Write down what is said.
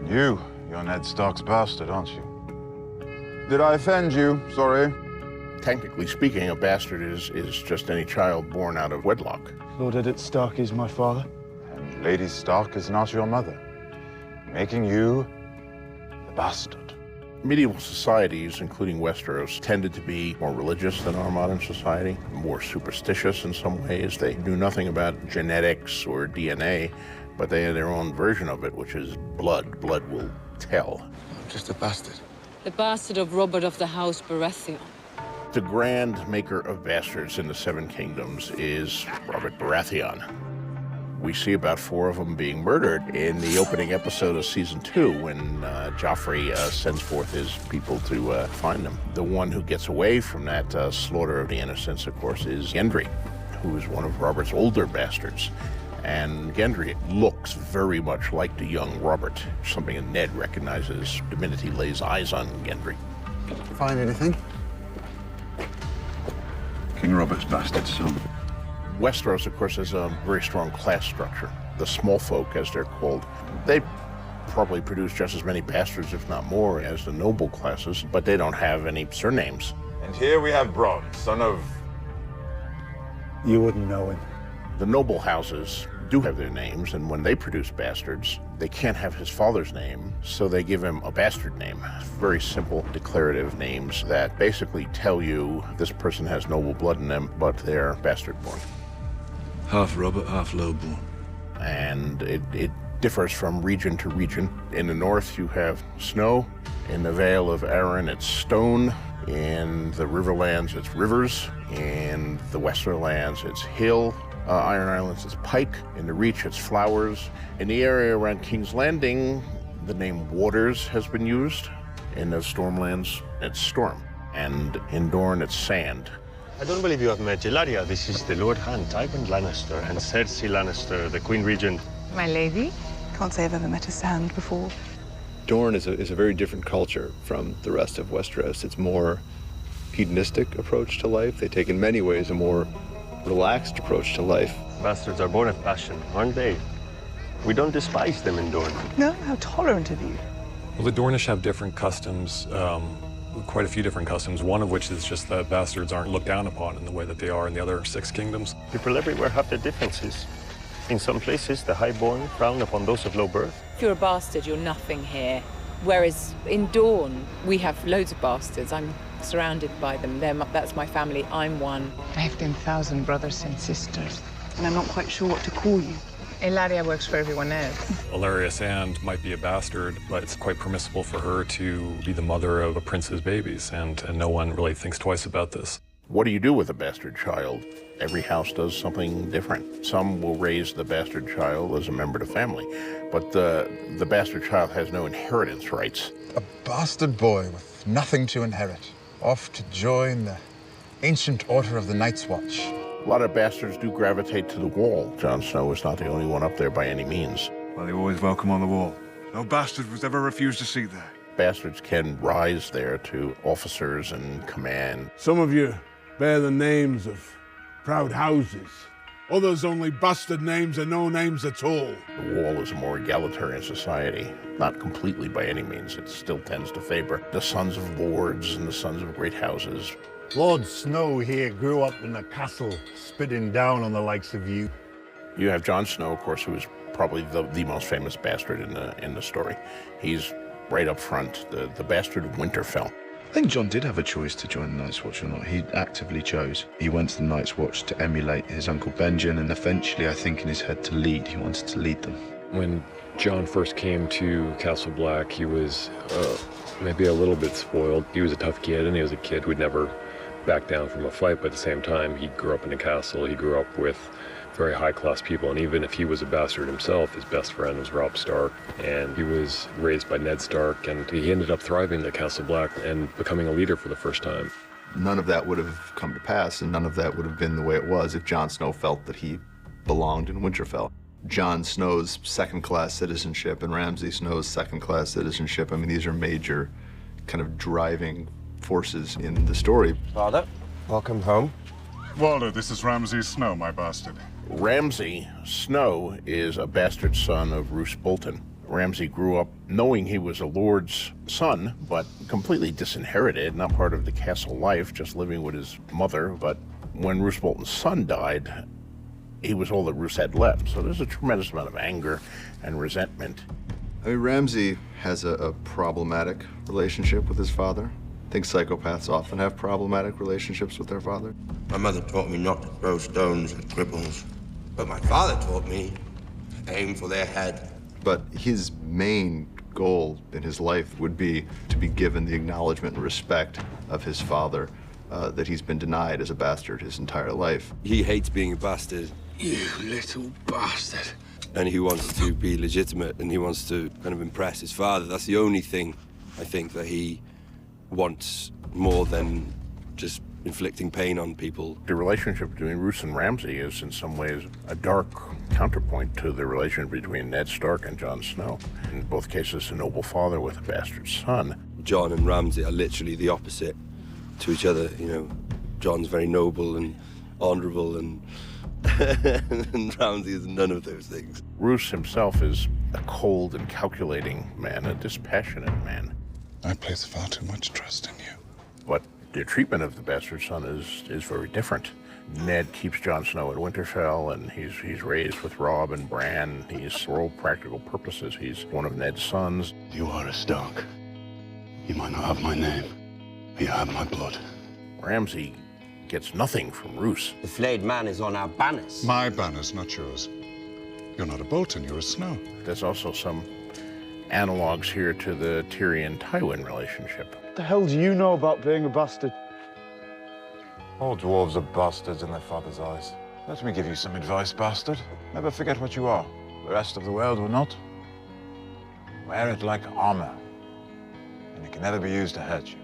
You're Ned Stark's bastard, aren't you? Did I offend you? Sorry. Technically speaking, a bastard is just any child born out of wedlock. Lord Eddard Stark is my father. And Lady Stark is not your mother, making you the bastard. Medieval societies, including Westeros, tended to be more religious than our modern society, more superstitious in some ways. They knew nothing about genetics or DNA, but they had their own version of it, which is blood. Blood will tell. I'm just a bastard. The bastard of Robert of the House Baratheon. The grand maker of bastards in the Seven Kingdoms is Robert Baratheon. We see about 4 of them being murdered in the opening episode of season 2 when Joffrey sends forth his people to find them. The one who gets away from that slaughter of the innocents, of course, is Gendry, who is one of Robert's older bastards. And Gendry looks very much like the young Robert, something that Ned recognizes the minute he lays eyes on Gendry. Find anything? King Robert's bastard son. Westeros, of course, has a very strong class structure. The small folk, as they're called, they probably produce just as many bastards, if not more, as the noble classes, but they don't have any surnames. And here we have Bronn, son of... You wouldn't know him. The noble houses do have their names, and when they produce bastards, they can't have his father's name, so they give him a bastard name. Very simple declarative names that basically tell you this person has noble blood in them, but they're bastard-born. Half Robert, half lowborn. And it differs from region to region. In the north, you have snow. In the Vale of Arryn, it's stone. In the Riverlands, it's rivers. In the Westerlands, it's hill. Iron Islands, it's pike. In the Reach, it's flowers. In the area around King's Landing, the name Waters has been used. In the Stormlands, it's storm. And in Dorne, it's sand. I don't believe you have met Ilaria. This is the Lord Hand, Tywin Lannister, and Cersei Lannister, the Queen Regent. My lady? Can't say I've ever met a sand before. Dorne is a very different culture from the rest of Westeros. It's more hedonistic approach to life. They take in many ways a more relaxed approach to life. Bastards are born of passion, aren't they? We don't despise them in Dorne. No, how tolerant of you. Well, the Dornish have different customs, quite a few different customs, one of which is just that bastards aren't looked down upon in the way that they are in the other 6 kingdoms. People everywhere have their differences. In some places, the highborn frown upon those of low birth. If you're a bastard, you're nothing here. Whereas in Dawn, we have loads of bastards. I'm surrounded by them. That's my family. I'm one. I have 10,000 brothers and sisters. And I'm not quite sure what to call you. Ilaria works for everyone else. Ilaria Sand might be a bastard, but it's quite permissible for her to be the mother of a prince's babies, and no one really thinks twice about this. What do you do with a bastard child? Every house does something different. Some will raise the bastard child as a member of the family, but the bastard child has no inheritance rights. A bastard boy with nothing to inherit, off to join the ancient order of the Night's Watch. A lot of bastards do gravitate to the wall. Jon Snow is not the only one up there by any means. Well, you're always welcome on the wall. No bastard was ever refused a seat there. Bastards can rise there to officers and command. Some of you bear the names of proud houses. Others only bastard names and no names at all. The wall is a more egalitarian society. Not completely by any means. It still tends to favor the sons of lords and the sons of great houses. Lord Snow here grew up in a castle, spitting down on the likes of you. You have Jon Snow, of course, who is probably the most famous bastard in the story. He's right up front, the bastard of Winterfell. I think Jon did have a choice to join the Night's Watch or not. He actively chose. He went to the Night's Watch to emulate his uncle Benjen, and eventually, I think in his head, to lead. He wanted to lead them. When Jon first came to Castle Black, he was maybe a little bit spoiled. He was a tough kid, and he was a kid who'd never back down from a fight, but at the same time, he grew up in a castle. He grew up with very high-class people, and even if he was a bastard himself, his best friend was Robb Stark, and he was raised by Ned Stark, and he ended up thriving at Castle Black and becoming a leader for the first time. None of that would have come to pass, and none of that would have been the way it was if Jon Snow felt that he belonged in Winterfell. Jon Snow's second-class citizenship and Ramsay Snow's second-class citizenship, I mean, these are major kind of driving forces in the story. Father, welcome home. Walder, this is Ramsay Snow, my bastard. Ramsay Snow is a bastard son of Roose Bolton. Ramsay grew up knowing he was a lord's son, but completely disinherited, not part of the castle life, just living with his mother. But when Roose Bolton's son died, he was all that Roose had left. So there's a tremendous amount of anger and resentment. I mean, Ramsay has a problematic relationship with his father. I think psychopaths often have problematic relationships with their father. My mother taught me not to throw stones at cripples, but my father taught me to aim for their head. But his main goal in his life would be to be given the acknowledgement and respect of his father that he's been denied as a bastard his entire life. He hates being a bastard. You little bastard. And he wants to be legitimate, and he wants to kind of impress his father. That's the only thing, I think, that he wants more than just inflicting pain on people. The relationship between Roose and Ramsay is in some ways a dark counterpoint to the relationship between Ned Stark and Jon Snow. In both cases, a noble father with a bastard son. Jon and Ramsay are literally the opposite to each other. You know, Jon's very noble and honorable, and and Ramsay is none of those things. Roose himself is a cold and calculating man, a dispassionate man. I place far too much trust in you. But the treatment of the bastard son is very different. Ned keeps Jon Snow at Winterfell, and he's raised with Robb and Bran. He's, for all practical purposes, he's one of Ned's sons. You are a Stark. You might not have my name, but you have my blood. Ramsay gets nothing from Roose. The flayed man is on our banners. My banners, not yours. You're not a Bolton, you're a Snow. There's also some analogs here to the Tyrion-Tywin relationship. What the hell do you know about being a bastard? All dwarves are bastards in their father's eyes. Let me give you some advice, bastard. Never forget what you are. The rest of the world will not. Wear it like armor, and it can never be used to hurt you.